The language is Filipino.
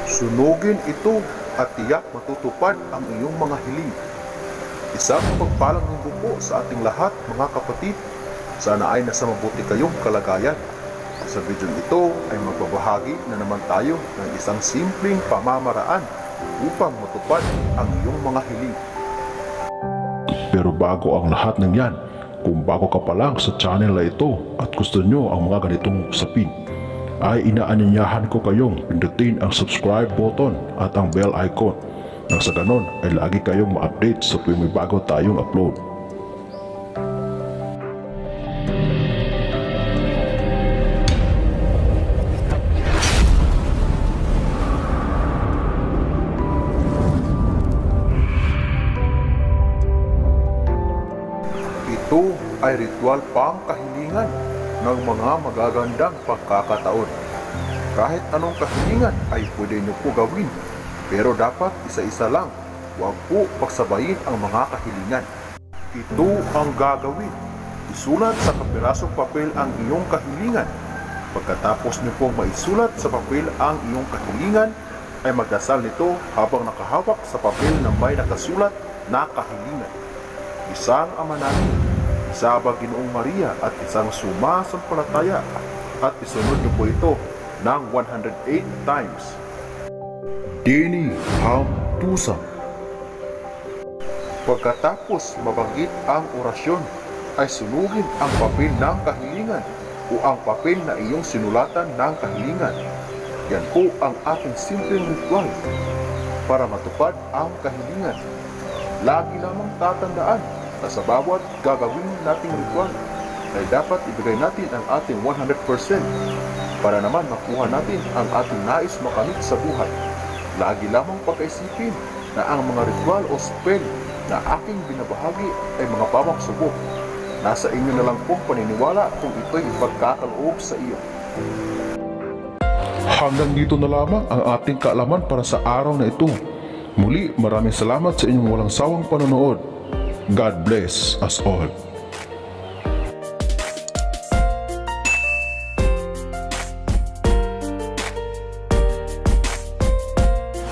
Sunugin ito at tiyak matutupad ang iyong mga hiling. Isang pagpalang linggo po sa ating lahat mga kapatid. Sana ay nasa mabuti kayong kalagayan. Sa video ito ay magbabahagi na naman tayo ng isang simpleng pamamaraan upang matupad ang iyong mga hiling. Pero bago ang lahat ng yan, kung bago ka pa lang sa channel na ito at gusto nyo ang mga ganitong usapin, ay inaanyayahan ko kayong pindutin ang subscribe button at ang bell icon nang sa ganon ay lagi kayong ma-update sa tuwing may bago tayong upload. Ito ay ritual pangkahilingan ng mga magagandang pagkakataon. Kahit anong kahilingan ay pwede nyo po gawin, pero dapat isa-isa lang. Huwag po pagsabayin ang mga kahilingan. Ito ang gagawin. Isulat sa kapirasong papel ang iyong kahilingan. Pagkatapos nyo pong maisulat sa papel ang iyong kahilingan, ay magdasal nito habang nakahawak sa papel na may nakasulat na kahilingan. Isang Ama namin, isa ba Ginoong Maria at isang sumasampalataya, at isunod niyo po ito ng 108 times. Dini Ham Tusa. Pagkatapos mabanggit ang orasyon, ay sunugin ang papel ng kahilingan o ang papel na iyong sinulatan ng kahilingan. Yan po ang ating simpleng ritual para matupad ang kahilingan. Lagi lamang tatandaan na sa bawat gagawin nating ritual ay dapat ibigay natin ang ating 100% para naman makuha natin ang ating nais makamit sa buhay. Lagi lamang pagkaisipin na ang mga ritual o spell na aking binabahagi ay mga pabaksubok. Nasa inyo na lang pong paniniwala kung ito'y ipagkakaloob sa iyo. Hanggang dito na lamang ang ating kaalaman para sa araw na ito. Muli, maraming salamat sa inyong walang sawang panonood. God bless us all.